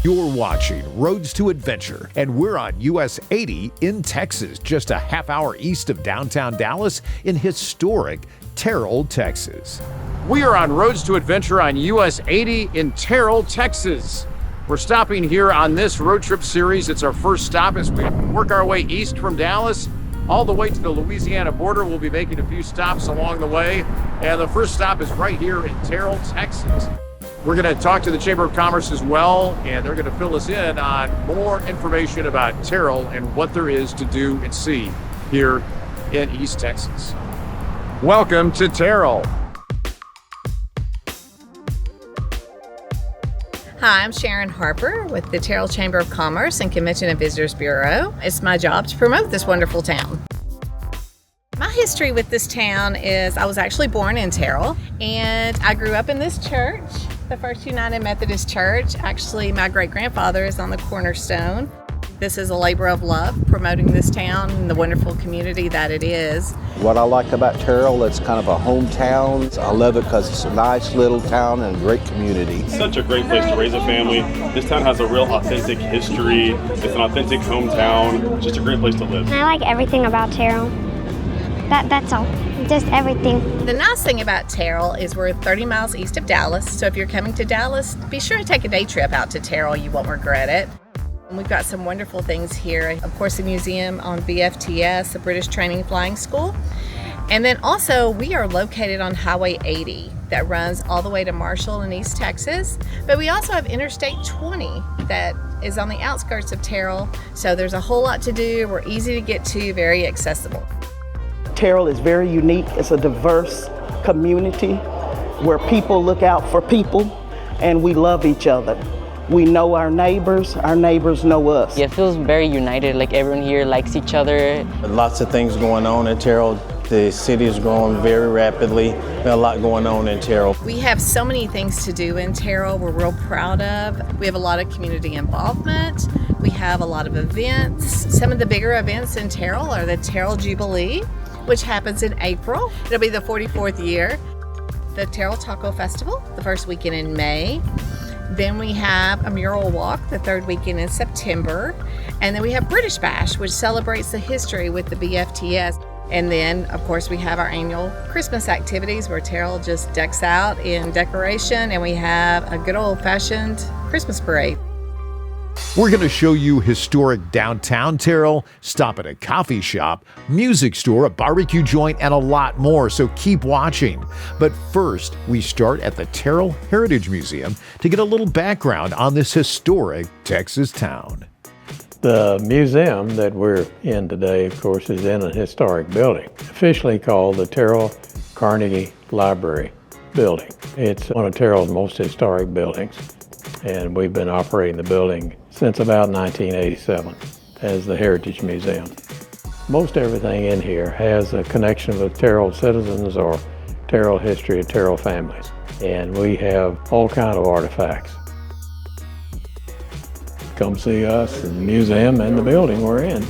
You're watching Roads to Adventure, and we're on US 80 in Texas, just a half hour east of downtown Dallas in historic Terrell, Texas. We are on Roads to Adventure on US 80 in Terrell, Texas. We're stopping here on this road trip series. It's our first stop as we work our way east from Dallas all the way to the Louisiana border. We'll be making a few stops along the way, and the first stop is right here in Terrell, Texas. We're going to talk to the Chamber of Commerce as well, and they're going to fill us in on more information about Terrell and what there is to do and see here in East Texas. Welcome to Terrell. Hi, I'm Sharon Harper with the Terrell Chamber of Commerce and Convention and Visitors Bureau. It's my job to promote this wonderful town. My history with this town is I was actually born in Terrell, and I grew up in this church, the First United Methodist Church. Actually, my great-grandfather is on the cornerstone. This is a labor of love, promoting this town and the wonderful community that it is. What I like about Terrell, it's kind of a hometown. I love it because it's a nice little town and a great community. It's such a great place to raise a family. This town has a real authentic history. It's an authentic hometown. It's just a great place to live. I like everything about Terrell. That's all. Just everything. The nice thing about Terrell is we're 30 miles east of Dallas, so if you're coming to Dallas, be sure to take a day trip out to Terrell. You won't regret it. We've got some wonderful things here. Of course, the museum on BFTS, the British Training Flying School. And then also, we are located on Highway 80 that runs all the way to Marshall in East Texas. But we also have Interstate 20 that is on the outskirts of Terrell. So there's a whole lot to do. We're easy to get to, very accessible. Terrell is very unique. It's a diverse community where people look out for people and we love each other. We know our neighbors know us. It feels very united, like everyone here likes each other. Lots of things going on in Terrell. The city is growing very rapidly. There's a lot going on in Terrell. We have so many things to do in Terrell we're real proud of. We have a lot of community involvement. We have a lot of events. Some of the bigger events in Terrell are the Terrell Jubilee, which happens in April. It'll be the 44th year. The Terrell Taco Festival, the first weekend in May. Then we have a mural walk the third weekend in September. And then we have British Bash, which celebrates the history with the BFTS. And then, of course, we have our annual Christmas activities where Terrell just decks out in decoration, and we have a good old-fashioned Christmas parade. We're going to show you historic downtown Terrell, stop at a coffee shop, music store, a barbecue joint, and a lot more, so keep watching. But first, we start at the Terrell Heritage Museum to get a little background on this historic Texas town. The museum that we're in today, of course, is in a historic building, officially called the Terrell Carnegie Library Building. It's one of Terrell's most historic buildings, and we've been operating the building since about 1987 as the Heritage Museum. Most everything in here has a connection with Terrell citizens or Terrell history, Terrell families, and we have all kinds of artifacts. Come see us in the museum and the building we're in.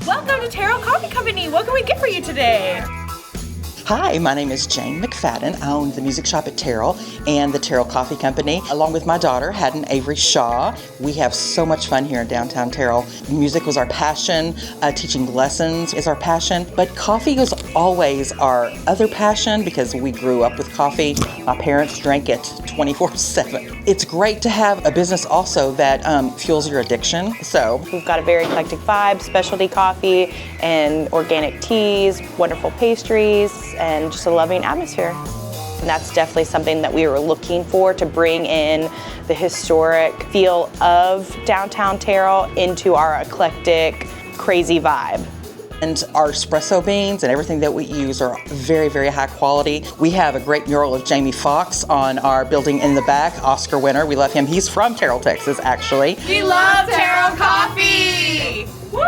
Welcome to Terrell Coffee Company. What can we get for you today? Hi, my name is Jane McFadden. I own the music shop at Terrell and the Terrell Coffee Company, along with my daughter, Haddon Avery Shaw. We have so much fun here in downtown Terrell. Music was our passion, teaching lessons is our passion, but coffee was always our other passion because we grew up with coffee. My parents drank it 24/7. It's great to have a business also that fuels your addiction. So we've got a very eclectic vibe, specialty coffee and organic teas, wonderful pastries, and just a loving atmosphere. And that's definitely something that we were looking for, to bring in the historic feel of downtown Terrell into our eclectic, crazy vibe. And our espresso beans and everything that we use are very, very high quality. We have a great mural of Jamie Foxx on our building in the back, Oscar winner. We love him. He's from Terrell, Texas, actually. We love Terrell Coffee! Woo!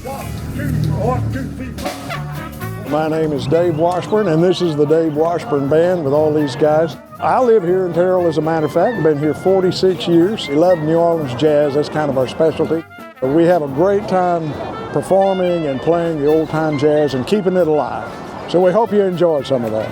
1, 2, 3, 4. My name is Dave Washburn, and this is the Dave Washburn Band with all these guys. I live here in Terrell, as a matter of fact. I've been here 46 years. We love New Orleans jazz. That's kind of our specialty. We have a great time performing and playing the old-time jazz and keeping it alive. So we hope you enjoyed some of that.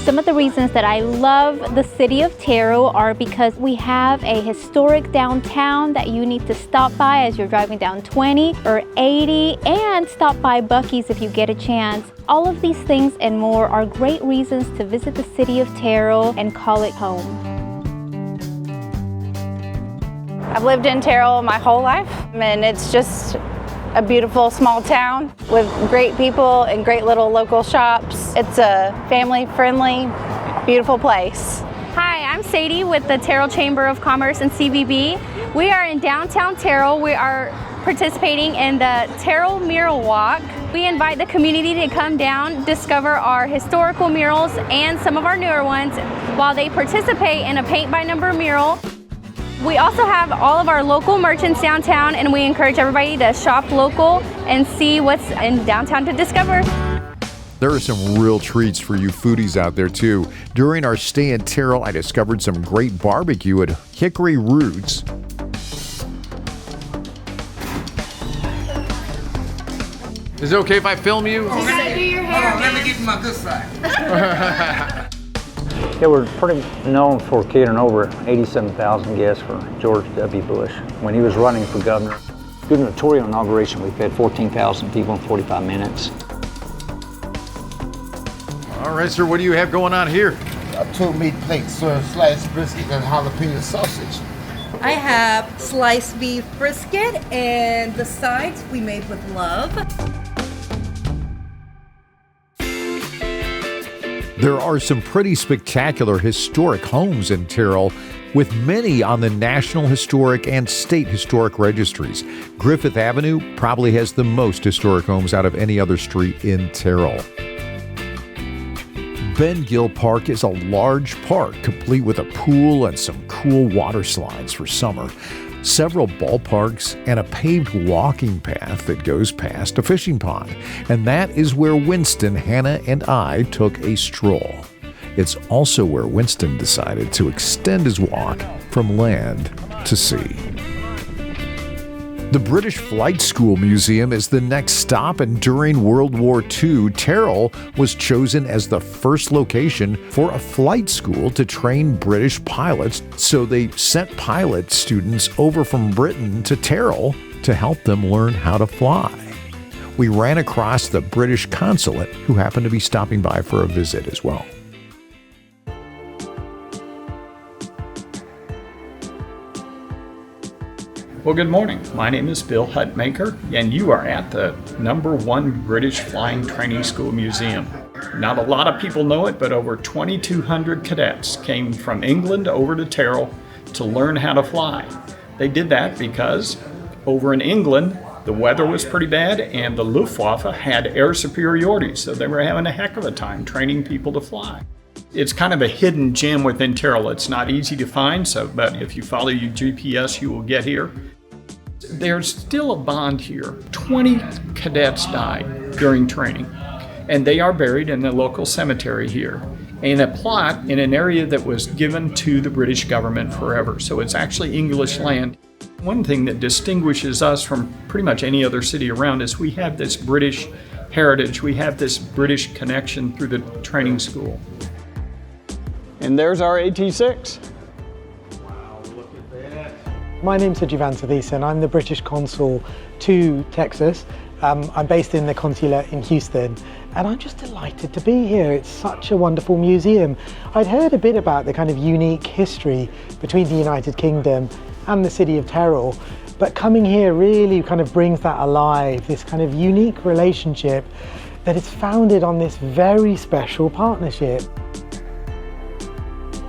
Some of the reasons that I love the city of Terrell are because we have a historic downtown that you need to stop by as you're driving down 20 or 80, and stop by Buc-ee's if you get a chance. All of these things and more are great reasons to visit the city of Terrell and call it home. I've lived in Terrell my whole life, and it's just a beautiful small town with great people and great little local shops. It's a family-friendly, beautiful place. Hi, I'm Sadie with the Terrell Chamber of Commerce and CVB. We are in downtown Terrell. We are participating in the Terrell Mural Walk. We invite the community to come down, discover our historical murals and some of our newer ones while they participate in a paint-by-number mural. We also have all of our local merchants downtown, and we encourage everybody to shop local and see what's in downtown to discover. There are some real treats for you foodies out there too. During our stay in Terrell, I discovered some great barbecue at Hickory Roots. Is it okay if I film you? You gotta do your hair. Hold on, let me get to my good side. Yeah, we're pretty known for catering over 87,000 guests for George W. Bush when he was running for governor. Gubernatorial inauguration, we fed 14,000 people in 45 minutes. All right, sir, what do you have going on here? 2 meat plates, sliced brisket and jalapeno sausage. I have sliced beef brisket, and the sides we made with love. There are some pretty spectacular historic homes in Terrell, with many on the National Historic and State Historic Registries. Griffith Avenue probably has the most historic homes out of any other street in Terrell. Ben Gill Park is a large park, complete with a pool and some cool water slides for summer. Several ballparks, and a paved walking path that goes past a fishing pond. And that is where Winston, Hannah, and I took a stroll. It's also where Winston decided to extend his walk from land to sea. The British Flight School Museum is the next stop, and during World War II, Terrell was chosen as the first location for a flight school to train British pilots, so they sent pilot students over from Britain to Terrell to help them learn how to fly. We ran across the British consulate, who happened to be stopping by for a visit as well. Well, good morning. My name is Bill Hutmaker, and you are at the #1 British Flying Training School Museum. Not a lot of people know it, but over 2,200 cadets came from England over to Terrell to learn how to fly. They did that because over in England, the weather was pretty bad and the Luftwaffe had air superiority, so they were having a heck of a time training people to fly. It's kind of a hidden gem within Terrell. It's not easy to find, but if you follow your GPS, you will get here. There's still a bond here. 20 cadets died during training, and they are buried in the local cemetery here in a plot in an area that was given to the British government forever. So it's actually English land. One thing that distinguishes us from pretty much any other city around is we have this British heritage. We have this British connection through the training school. And there's our AT-6. My name's Jivan Satheesan. I'm the British Consul to Texas. I'm based in the consulate in Houston, and I'm just delighted to be here. It's such a wonderful museum. I'd heard a bit about the kind of unique history between the United Kingdom and the city of Terrell, but coming here really kind of brings that alive, this kind of unique relationship that is founded on this very special partnership.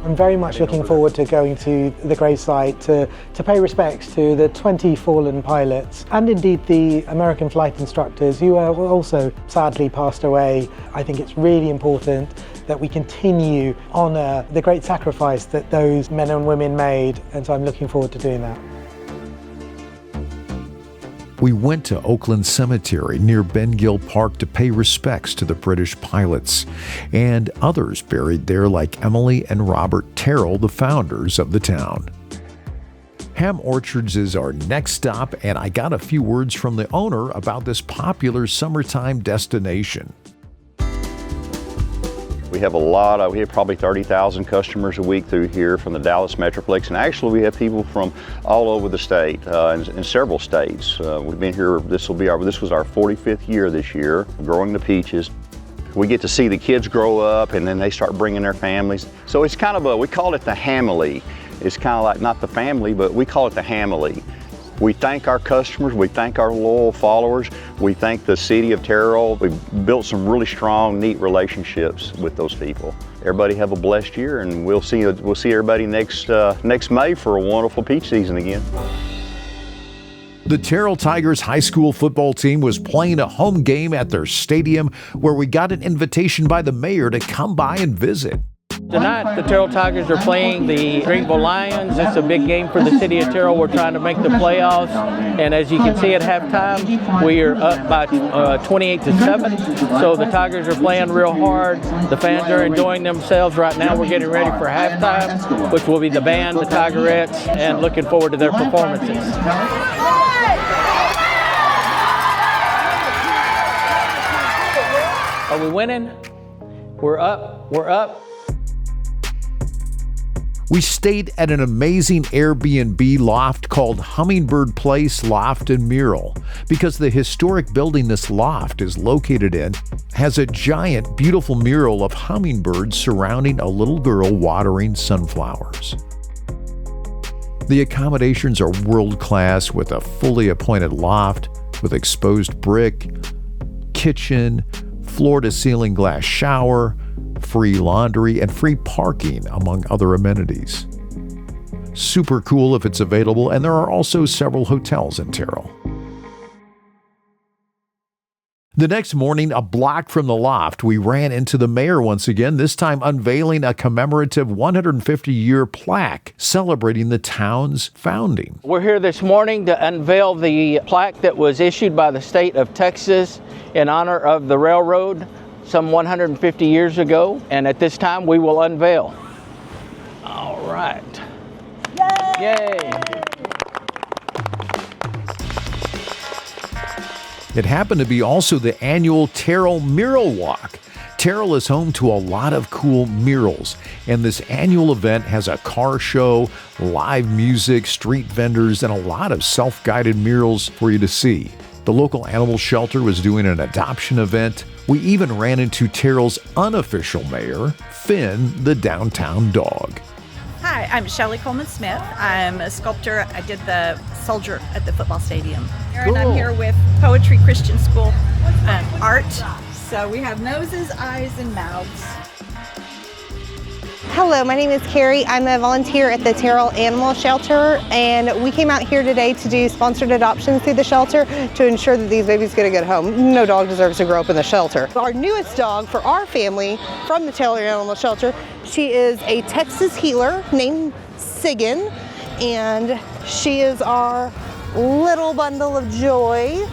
I'm very much looking forward to going to the gravesite to pay respects to the 20 fallen pilots and indeed the American flight instructors who are also sadly passed away. I think it's really important that we continue honour the great sacrifice that those men and women made, and so I'm looking forward to doing that. We went to Oakland Cemetery near Ben Gill Park to pay respects to the British pilots and others buried there like Emily and Robert Terrell, the founders of the town. Ham Orchards is our next stop, and I got a few words from the owner about this popular summertime destination. We have we have probably 30,000 customers a week through here from the Dallas Metroplex, and actually we have people from all over the state, in several states. We've been here, this was our 45th year this year, growing the peaches. We get to see the kids grow up, and then they start bringing their families. So it's kind of we call it the hamily. It's kind of like not the family, but we call it the hamily. We thank our customers, we thank our loyal followers, we thank the city of Terrell. We've built some really strong, neat relationships with those people. Everybody have a blessed year, and we'll see everybody next May for a wonderful peach season again. The Terrell Tigers high school football team was playing a home game at their stadium, where we got an invitation by the mayor to come by and visit. Tonight, the Terrell Tigers are playing the Greenville Lions. It's a big game for the city of Terrell. We're trying to make the playoffs. And as you can see at halftime, we are up by 28-7. So the Tigers are playing real hard. The fans are enjoying themselves right now. We're getting ready for halftime, which will be the band, the Tigerettes, and looking forward to their performances. Are we winning? We're up. We're up. We stayed at an amazing Airbnb loft called Hummingbird Place Loft and Mural, because the historic building this loft is located in has a giant, beautiful mural of hummingbirds surrounding a little girl watering sunflowers. The accommodations are world-class, with a fully appointed loft with exposed brick, kitchen, floor-to-ceiling glass shower, free laundry, and free parking, among other amenities. Super cool if it's available, and there are also several hotels in Terrell. The next morning, a block from the loft, we ran into the mayor once again, this time unveiling a commemorative 150-year plaque celebrating the town's founding. We're here this morning to unveil the plaque that was issued by the state of Texas in honor of the railroad some 150 years ago, and at this time we will unveil. All right. Yay! Yay! It happened to be also the annual Terrell Mural Walk. Terrell is home to a lot of cool murals, and this annual event has a car show, live music, street vendors, and a lot of self-guided murals for you to see. The local animal shelter was doing an adoption event. We even ran into Terrell's unofficial mayor, Finn, the downtown dog. Hi, I'm Shelley Coleman-Smith. I'm a sculptor. I did the soldier at the football stadium. Cool. And I'm here with Poetry Christian School art. So we have noses, eyes, and mouths. Hello, my name is Carrie. I'm a volunteer at the Terrell Animal Shelter, and we came out here today to do sponsored adoptions through the shelter to ensure that these babies get a good home. No dog deserves to grow up in the shelter. Our newest dog for our family from the Terrell Animal Shelter, she is a Texas healer named Sigan, and she is our little bundle of joy.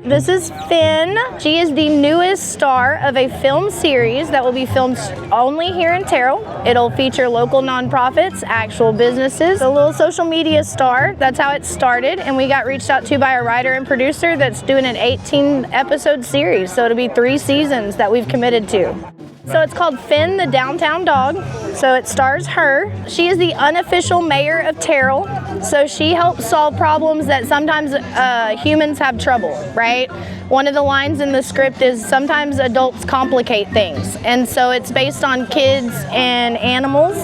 This is Finn. She is the newest star of a film series that will be filmed only here in Terrell. It'll feature local nonprofits, actual businesses, a little social media star. That's how it started, and we got reached out to by a writer and producer that's doing an 18-episode series, so it'll be 3 seasons that we've committed to. So it's called Finn the Downtown Dog. So it stars her. She is the unofficial mayor of Terrell. So she helps solve problems that sometimes humans have trouble, right? One of the lines in the script is sometimes adults complicate things. And so it's based on kids and animals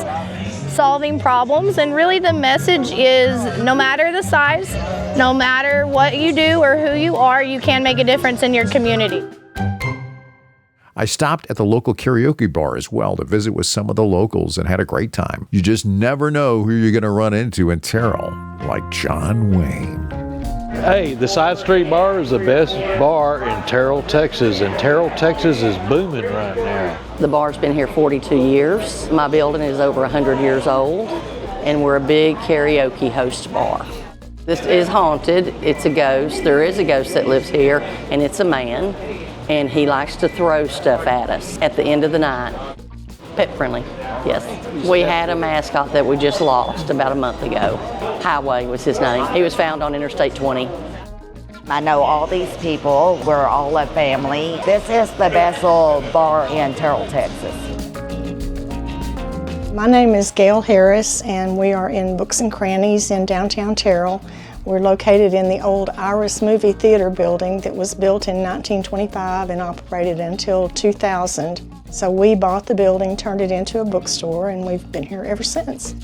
solving problems. And really the message is no matter the size, no matter what you do or who you are, you can make a difference in your community. I stopped at the local karaoke bar as well to visit with some of the locals and had a great time. You just never know who you're going to run into in Terrell, like John Wayne. Hey, the Side Street Bar is the best bar in Terrell, Texas, and Terrell, Texas is booming right now. The bar's been here 42 years. My building is over 100 years old, and we're a big karaoke host bar. This is haunted. It's a ghost. There is a ghost that lives here, and it's a man. And he likes to throw stuff at us at the end of the night. Pet friendly, yes. We had a mascot that we just lost about a month ago. Highway was his name. He was found on Interstate 20. I know all these people. We're all a family. This is the best little bar in Terrell, Texas. My name is Gail Harris, and we are in Books and Crannies in downtown Terrell. We're located in the old Iris Movie Theater building that was built in 1925 and operated until 2000. So we bought the building, turned it into a bookstore, and we've been here ever since.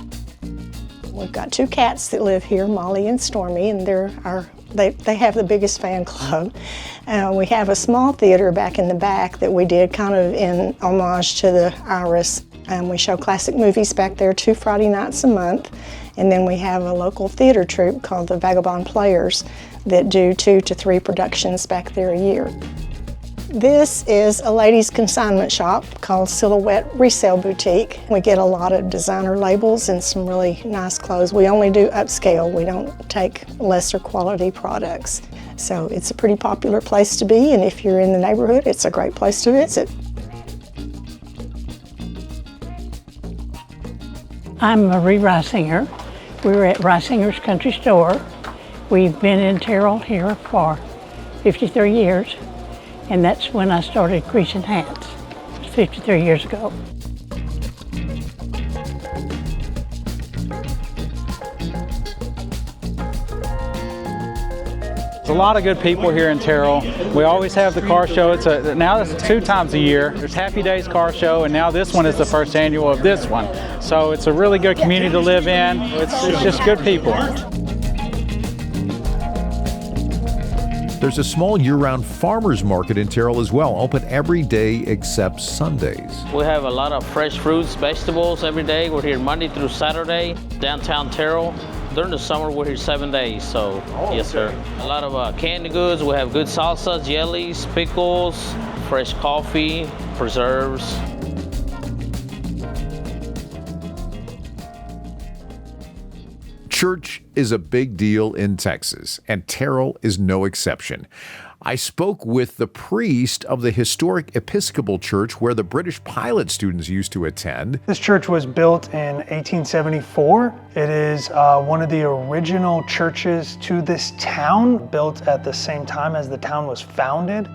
We've got 2 cats that live here, Molly and Stormy, and they have the biggest fan club. We have a small theater back in the back that we did kind of in homage to the Iris. We show classic movies back there 2 Friday nights a month. And then we have a local theater troupe called the Vagabond Players that do 2 to 3 productions back there a year. This is a ladies' consignment shop called Silhouette Resale Boutique. We get a lot of designer labels and some really nice clothes. We only do upscale. We don't take lesser quality products. So it's a pretty popular place to be, and if you're in the neighborhood, it's a great place to visit. I'm Marie Reisinger. We're at Reisinger's Country Store. We've been in Terrell here for 53 years, and that's when I started creasing hats, 53 years ago. There's a lot of good people here in Terrell. We always have the car show. Now it's 2 times a year. There's Happy Days car show, and now this one is the first annual of this one. So it's a really good community to live in. It's just good people. There's a small year-round farmers market in Terrell as well, open every day except Sundays. We have a lot of fresh fruits, vegetables every day. We're here Monday through Saturday, downtown Terrell. During the summer, we're here 7 days, so yes, sir. A lot of candy goods. We have good salsas, jellies, pickles, fresh coffee, preserves. Church is a big deal in Texas, and Terrell is no exception. I spoke with the priest of the historic Episcopal Church where the British pilot students used to attend. This church was built in 1874. It is one of the original churches to this town, built at the same time as the town was founded.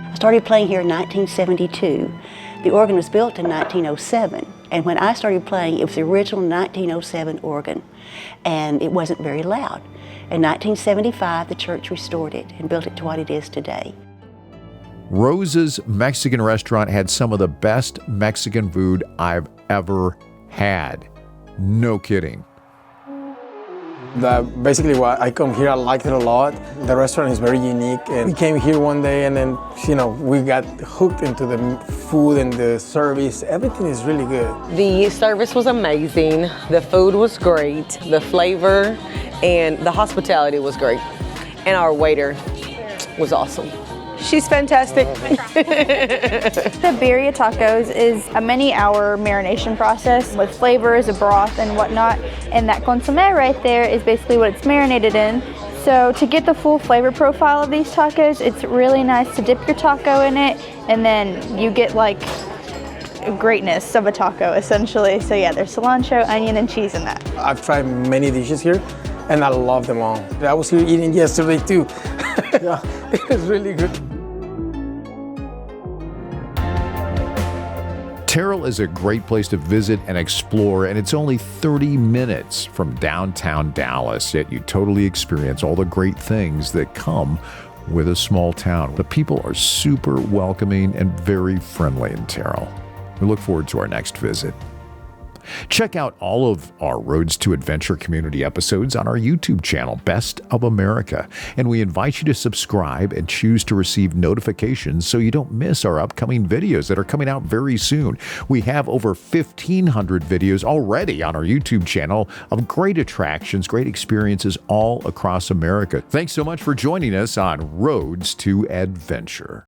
I started playing here in 1972. The organ was built in 1907, and when I started playing, it was the original 1907 organ, and it wasn't very loud. In 1975, the church restored it and built it to what it is today. Rosa's Mexican restaurant had some of the best Mexican food I've ever had. No kidding. Basically, why I come here, I liked it a lot. The restaurant is very unique, and we came here one day, and then we got hooked into the food and the service. Everything is really good. The service was amazing. The food was great. The flavor and the hospitality was great, and our waiter was awesome. She's fantastic. The birria tacos is a many-hour marination process with flavors, a broth, and whatnot. And that consommé right there is basically what it's marinated in. So to get the full flavor profile of these tacos, it's really nice to dip your taco in it, and then you get like greatness of a taco, essentially. So yeah, there's cilantro, onion, and cheese in that. I've tried many dishes here, and I love them all. I was here eating yesterday too. Yeah, it was really good. Terrell is a great place to visit and explore, and it's only 30 minutes from downtown Dallas, yet you totally experience all the great things that come with a small town. The people are super welcoming and very friendly in Terrell. We look forward to our next visit. Check out all of our Roads to Adventure community episodes on our YouTube channel, Best of America. And we invite you to subscribe and choose to receive notifications so you don't miss our upcoming videos that are coming out very soon. We have over 1,500 videos already on our YouTube channel of great attractions, great experiences all across America. Thanks so much for joining us on Roads to Adventure.